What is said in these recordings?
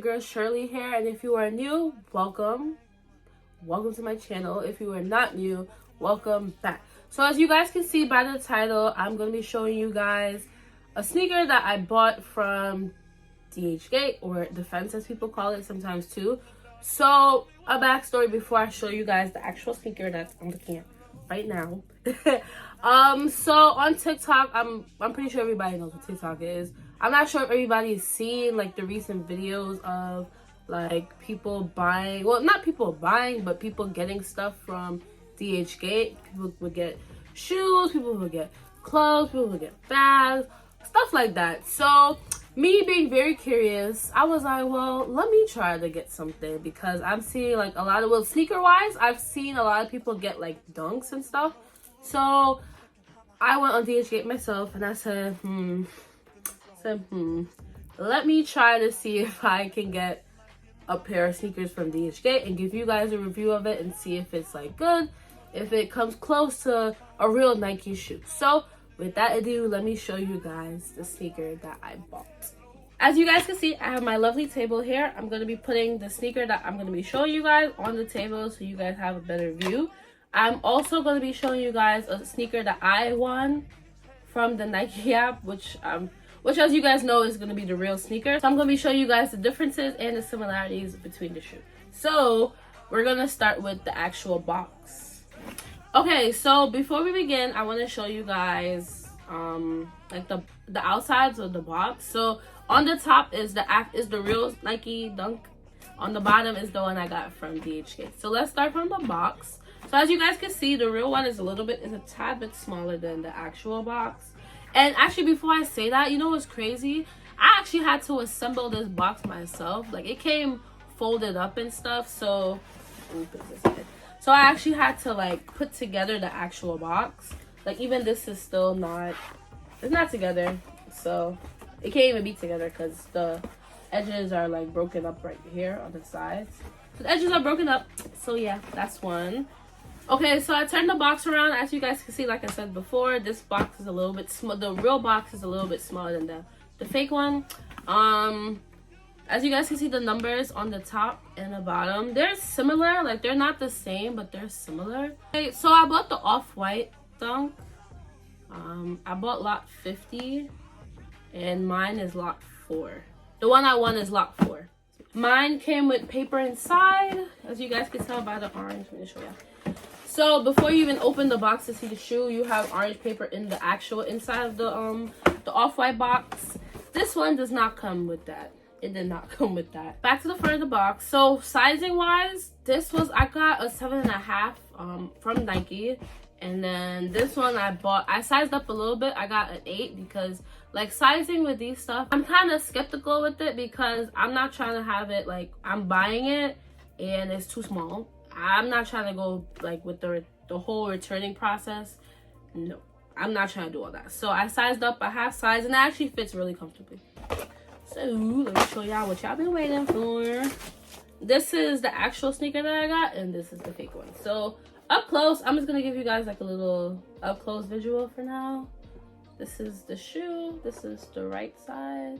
girl Shirley here, and if you are new, welcome to my channel. If you are not new, welcome back. So as you guys can see by the title, I'm going to be showing you guys a sneaker that I bought from DHGATE, or Defense as people call it sometimes too. So a backstory before I show you guys the actual sneaker that I'm looking at right now. So on TikTok, I'm pretty sure everybody knows what TikTok is. I'm not sure if everybody's seen like the recent videos of like people buying, well, not people buying, but people getting stuff from DHGATE. People would get shoes, people would get clothes, people would get bags, stuff like that. So me being very curious, I was like, well, let me try to get something, because I'm seeing like a lot of, well, sneaker wise, I've seen a lot of people get like dunks and stuff. So I went on DHGATE myself and I said, let me try to see if I can get a pair of sneakers from DHGATE and give you guys a review of it and see if it's like good, if it comes close to a real Nike shoe. So with that ado, let me show you guys the sneaker that I bought. As you guys can see, I have my lovely table here. I'm going to be putting the sneaker that I'm going to be showing you guys on the table so you guys have a better view. I'm also going to be showing you guys a sneaker that I won from the Nike app, which as you guys know is going to be the real sneaker. So I'm going to be showing you guys the differences and the similarities between the shoe. So we're going to start with the actual box. Okay, so before we begin, I want to show you guys like the outsides of the box. So on the top is the real Nike Dunk. On the bottom is the one I got from DHGATE. So let's start from the box. So as you guys can see, the real one is a tad bit smaller than the actual box. And actually, before I say that, you know what's crazy? I actually had to assemble this box myself. Like, it came folded up and stuff. So let me put this in. So I actually had to like put together the actual box. Like, even this is still not, it's not together. So it can't even be together because the edges are like broken up right here on the sides. So the edges are broken up. So yeah, that's one. Okay, so I turned the box around. As you guys can see, like I said before, this box is a little bit small. The real box is a little bit smaller than the fake one. As you guys can see, the numbers on the top and the bottom, they're similar. Like, they're not the same, but they're similar. Okay, so I bought the off-white Dunk. I bought lot 50, and mine is lot 4. The one I won is lot 4. Mine came with paper inside, as you guys can tell by the orange. Let me show you. So before you even open the box to see the shoe, you have orange paper in the actual inside of the off-white box. This one does not come with that. It did not come with that. Back to the front of the box. So sizing wise, I got a 7.5 from Nike. And then this one I sized up a little bit. I got an 8 because like sizing with these stuff, I'm kind of skeptical with it because I'm not trying to have it like I'm buying it and it's too small. I'm not trying to go like with the whole returning process. No, I'm not trying to do all that. So I sized up a half size and it actually fits really comfortably. So let me show y'all what y'all been waiting for. This is the actual sneaker that I got and this is the fake one. So up close, I'm just gonna give you guys like a little up close visual for now. This is the shoe, this is the right side.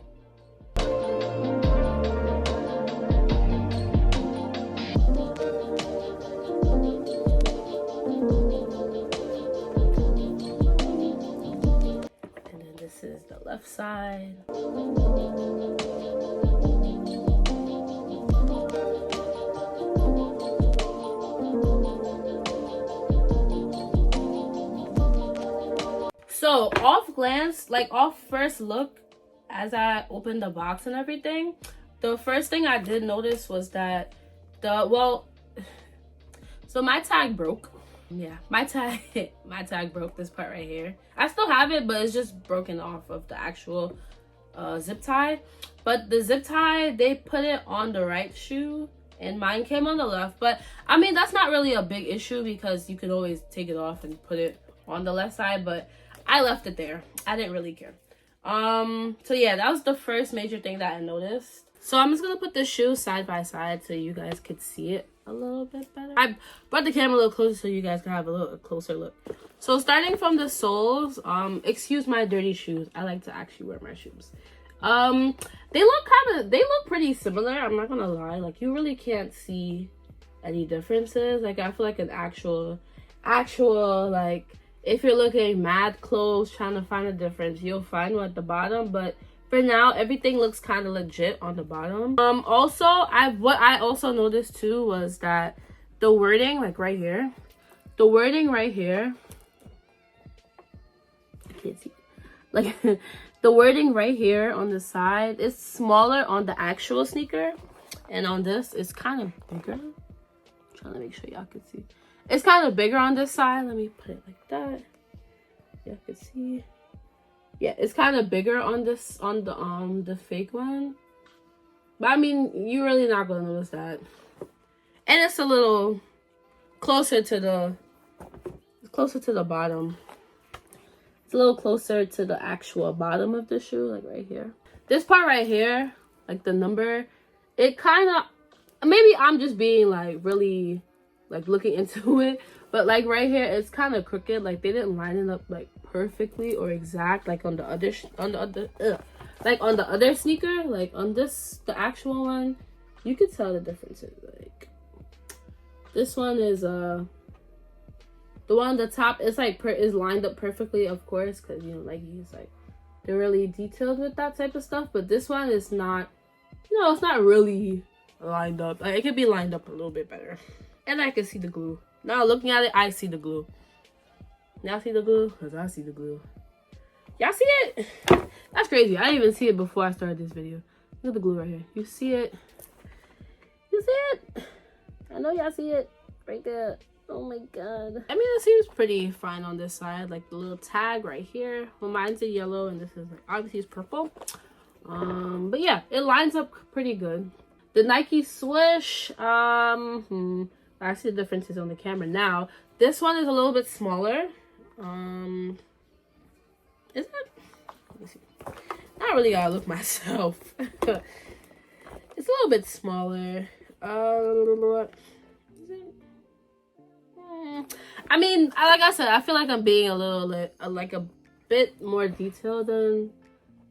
And then this is the left side. So off glance, like off first look, as I opened the box and everything, the first thing I did notice was that so my tag broke. Yeah, my tag broke, this part right here. I still have it, but it's just broken off of the actual zip tie. But the zip tie, they put it on the right shoe and mine came on the left. But I mean, that's not really a big issue because you can always take it off and put it on the left side, but I left it there. I didn't really care. So yeah, that was the first major thing that I noticed. So I'm just gonna put the shoe side by side so you guys could see it a little bit better. I brought the camera a little closer so you guys can have a little closer look. So starting from the soles, excuse my dirty shoes. I like to actually wear my shoes. They look pretty similar. I'm not gonna lie. Like, you really can't see any differences. Like, I feel like an actual, like, if you're looking mad close, trying to find a difference, you'll find one at the bottom. But for now, everything looks kind of legit on the bottom. Also, what I also noticed too was that the wording, like right here, the wording right here, I can't see, like the wording right here on the side is smaller on the actual sneaker, and on this it's kind of bigger. I'm trying to make sure y'all can see. It's kind of bigger on this side. Let me put it like that. Y'all can see. Yeah, it's kind of bigger on this, on the fake one. But I mean, you're really not gonna notice that. And it's a little closer to the bottom. It's a little closer to the actual bottom of the shoe, like right here. This part right here, like the number, it kind of, maybe I'm just being like really like looking into it, but like right here it's kind of crooked. Like they didn't line it up like perfectly or exact like on the other like on the other sneaker. Like on this, the actual one, you could tell the differences. Like this one is the one on the top is like is lined up perfectly, of course, because you know, like he's like, they're really detailed with that type of stuff. But this one is not, you know, it's not really lined up. Like, it could be lined up a little bit better. And I can see the glue. Now looking at it, I see the glue. Y'all see the glue? Because I see the glue. Y'all see it? That's crazy. I didn't even see it before I started this video. Look at the glue right here. You see it? You see it? I know y'all see it. Right there. Oh my god. I mean, it seems pretty fine on this side. Like the little tag right here. Well, mine's in yellow and this is like, obviously it's purple. But yeah, it lines up pretty good. The Nike swoosh, I see the differences on the camera now. This one is a little bit smaller. Is it? Let me see. I really gotta look myself. It's a little bit smaller. Is it? I mean, like I said, I feel like I'm being a little like a bit more detailed than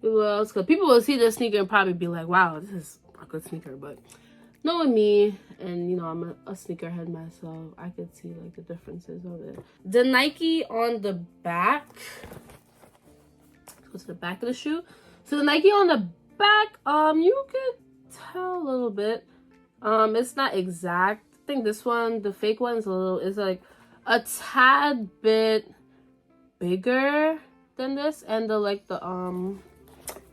people else. Because people will see this sneaker and probably be like, wow, this is a good sneaker. But knowing me, and you know, I'm a sneakerhead myself, I could see like the differences of it. The Nike on the back, go to the back of the shoe. So the Nike on the back, you could tell a little bit. It's not exact. I think this one, the fake one, is like a tad bit bigger than this, and the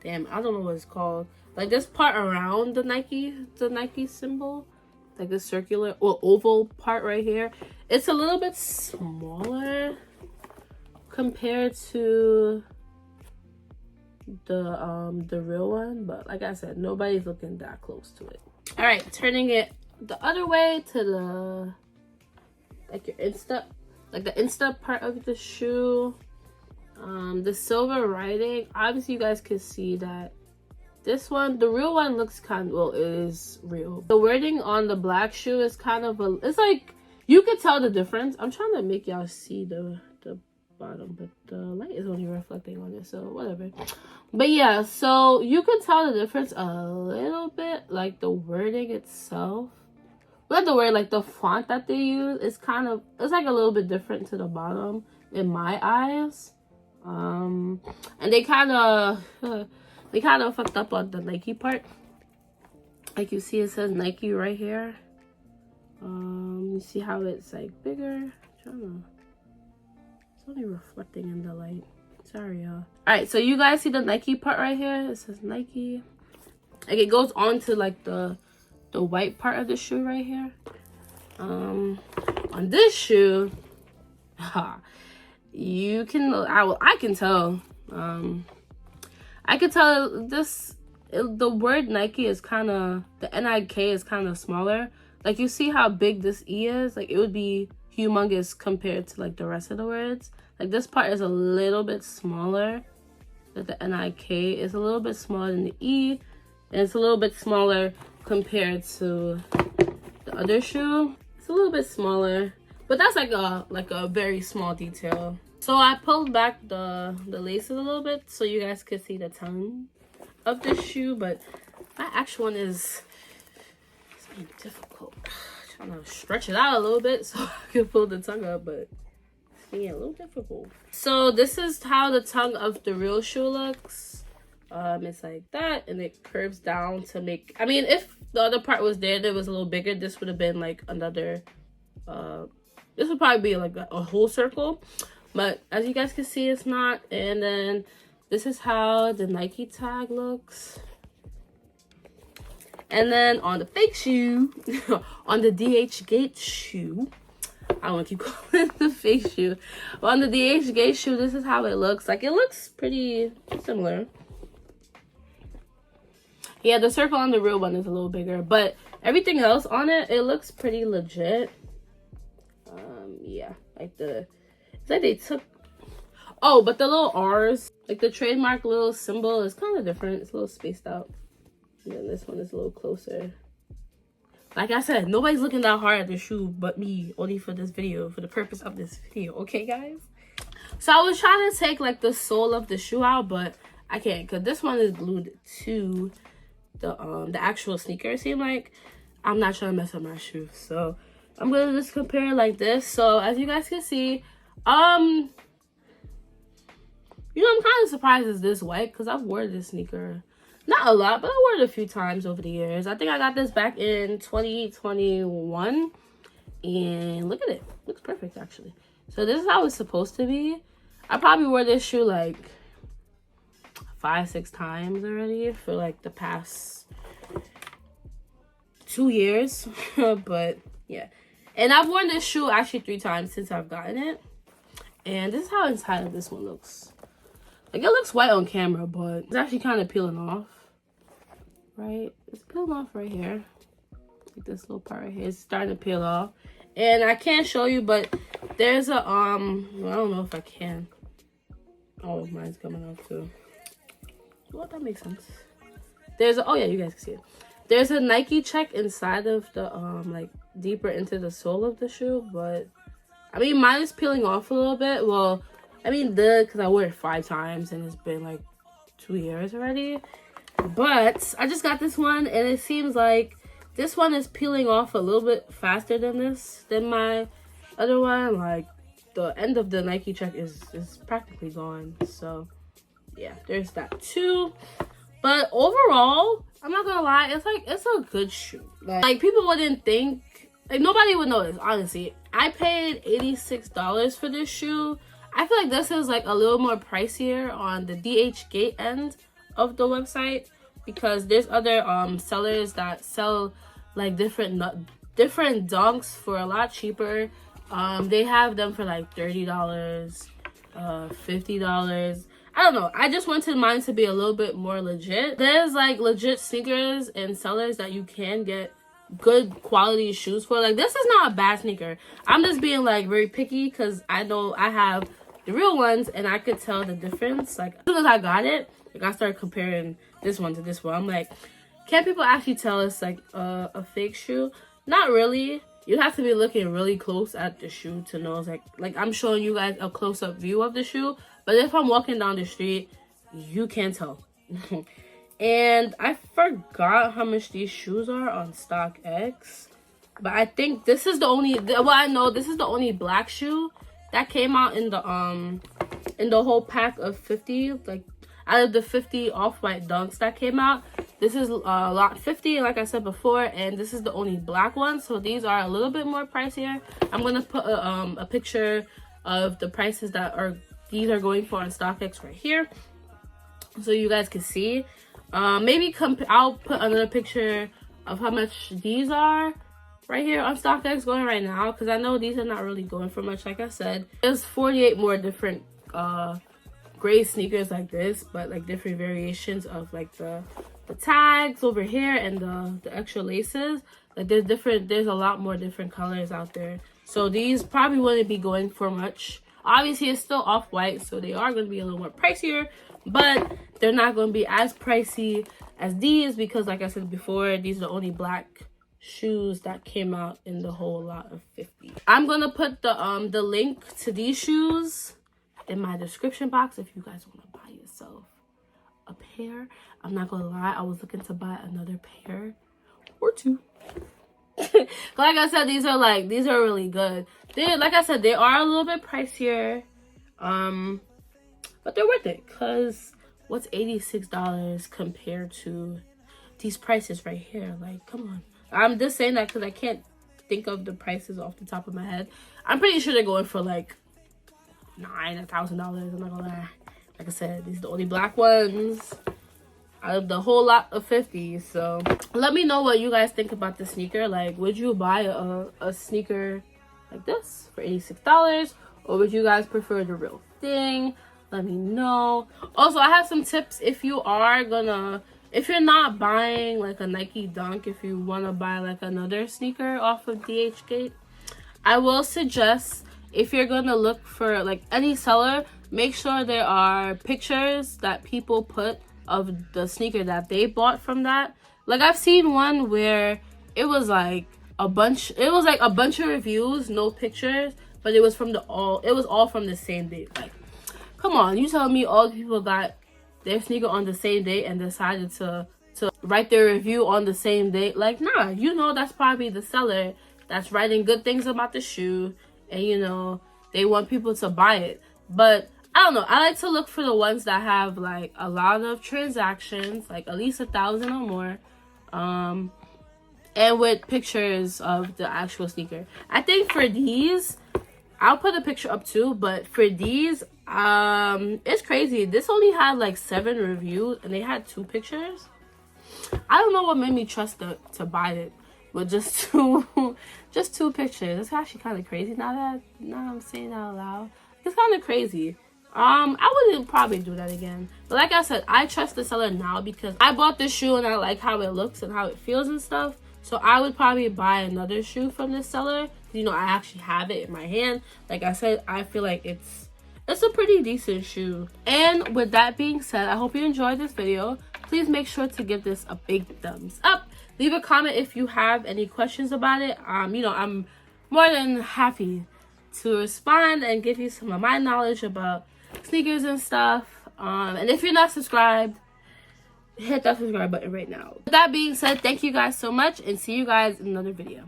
damn, I don't know what it's called. Like this part around the Nike symbol, like the circular or oval part right here, it's a little bit smaller compared to the real one. But like I said, nobody's looking that close to it. All right, turning it the other way to the your instep, like the instep part of the shoe. The silver writing, obviously you guys can see that this one, the real one, looks kind of, well, it is real. The wording on the black shoe is kind of it's like, you could tell the difference. I'm trying to make y'all see the bottom, but the light is only reflecting on it, so whatever. But yeah, so you could tell the difference a little bit, like the wording itself. Not the word, like the font that they use is kind of, it's like a little bit different to the bottom in my eyes. And they kind of fucked up on the Nike part. Like you see, it says Nike right here. You see how it's like bigger? It's only reflecting in the light. Sorry, y'all. All right, so you guys see the Nike part right here? It says Nike. Like it goes on to like the white part of the shoe right here. On this shoe, you can, I can tell. I could tell this, the word Nike is kind of, the N-I-K is kind of smaller. Like you see how big this E is? Like it would be humongous compared to like the rest of the words. Like this part is a little bit smaller. Like the N-I-K is a little bit smaller than the E. And it's a little bit smaller compared to the other shoe. It's a little bit smaller. But that's like a very small detail. So I pulled back the laces a little bit so you guys could see the tongue. of this shoe, but my actual one is being difficult. I'm trying to stretch it out a little bit so I can pull the tongue up, but it's being a little difficult. So this is how the tongue of the real shoe looks. It's like that, and it curves down to make, I mean, if the other part was there that was a little bigger, this would have been like another, this would probably be like a whole circle, but as you guys can see, it's not. And then this is how the Nike tag looks. And then on the fake shoe, on the DHGATE shoe, I don't want to keep calling it the fake shoe, but on the DHGATE shoe, this is how it looks. Like, it looks pretty similar. Yeah, the circle on the real one is a little bigger, but everything else on it, it looks pretty legit. Yeah, like it's like they took, oh, but the little R's, like the trademark little symbol is kind of different. It's a little spaced out. And then this one is a little closer. Like I said, nobody's looking that hard at the shoe but me, only for this video, for the purpose of this video, okay guys? So I was trying to take like the sole of the shoe out, but I can't, because this one is glued to the actual sneaker. It seemed like I'm not trying to mess up my shoe, so I'm gonna just compare it like this. So as you guys can see, you know, I'm kind of surprised it's this white, because I've worn this sneaker not a lot, but I wore it a few times over the years. I think I got this back in 2021, and look at it. Looks perfect, actually. So this is how it's supposed to be. I probably wore this shoe like 5-6 times already for like the past 2 years. But yeah, and I've worn this shoe actually 3 times since I've gotten it. And this is how inside of this one looks. Like, it looks white on camera, but it's actually kind of peeling off, right? It's peeling off right here. Like this little part right here. It's starting to peel off. And I can't show you, but there's a, well, I don't know if I can. Oh, mine's coming off too. Well, that makes sense. There's a, oh yeah, you guys can see it. There's a Nike check inside of the, like, deeper into the sole of the shoe, but, I mean, mine is peeling off a little bit. Well, I mean, because I wore it 5 times and it's been like 2 years already. But I just got this one, and it seems like this one is peeling off a little bit faster than my other one. Like, the end of the Nike check is practically gone. So yeah, there's that too. But overall, I'm not gonna lie, it's a good shoe. Like people wouldn't think, like, nobody would notice, honestly. I paid $86 for this shoe. I feel like this is like a little more pricier on the DHGATE end of the website, because there's other sellers that sell like different dunks for a lot cheaper. They have them for like $30, $50. I don't know. I just wanted mine to be a little bit more legit. There's like legit sneakers and sellers that you can get good quality shoes for. Like, this is not a bad sneaker. I'm just being like very picky because I know I have the real ones and I could tell the difference. Like, as soon as I got it, like, I started comparing this one to this one. I'm like, can people actually tell it's like a fake shoe? Not really. You have to be looking really close at the shoe to know. It's like I'm showing you guys a close-up view of the shoe, but if I'm walking down the street, you can't tell. And I forgot how much these shoes are on StockX, but I think this is the only, well, I know this is the only black shoe that came out in the whole pack of 50. Like, out of the 50 off-white dunks that came out, this is lot 50, like I said before, and this is the only black one. So these are a little bit more pricier. I'm gonna put a picture of the prices that these are going for on StockX right here, so you guys can see. Maybe I'll put another picture of how much these are right here on StockX going right now, because I know these are not really going for much. Like I said, there's 48 more different gray sneakers like this, but like different variations of like the tags over here and the extra laces. Like, there's a lot more different colors out there, so these probably wouldn't be going for much. Obviously, it's still off-white, so they are going to be a little more pricier, but they're not going to be as pricey as these, because like I said before, these are the only black shoes that came out in the whole lot of 50. I'm going to put the link to these shoes in my description box if you guys want to buy yourself a pair. pair. I'm not gonna lie, I was looking to buy another pair or two. Like I said, these are really good. Like I said, they are a little bit pricier, but they're worth it. Cause what's $86 compared to these prices right here? Like, come on. I'm just saying that because I can't think of the prices off the top of my head. I'm pretty sure they're going for like $1,000. I'm not gonna lie. Like I said, these are the only black ones out of the whole lot of 50s. So let me know what you guys think about the sneaker. Like, would you buy a sneaker like this for $86, or would you guys prefer the real thing? Let me know. Also, I have some tips if you're not buying like a Nike Dunk, if you want to buy like another sneaker off of DHGATE, I will suggest, if you're gonna look for like any seller, make sure there are pictures that people put of the sneaker that they bought from that. Like, I've seen one where it was like a bunch of reviews, no pictures, but it was all from the same date. Like, come on, you telling me all the people got their sneaker on the same date and decided to write their review on the same date? Like, nah, you know that's probably the seller that's writing good things about the shoe, and you know they want people to buy it. But I don't know, I like to look for the ones that have like a lot of transactions, like at least 1,000 or more, and with pictures of the actual sneaker. I think for these, I'll put a picture up too, but for these, it's crazy. This only had like 7 reviews and they had 2 pictures. I don't know what made me trust to buy it with just two pictures. It's actually kind of crazy now I'm saying that out loud. It's kind of crazy. I wouldn't probably do that again. But like I said, I trust the seller now because I bought this shoe and I like how it looks and how it feels and stuff. So I would probably buy another shoe from this seller. You know, I actually have it in my hand. Like I said, I feel like it's a pretty decent shoe. And with that being said, I hope you enjoyed this video. Please make sure to give this a big thumbs up. Leave a comment if you have any questions about it. You know, I'm more than happy to respond and give you some of my knowledge about sneakers and stuff. And if you're not subscribed, hit that subscribe button right now. With that being said, thank you guys so much and see you guys in another video.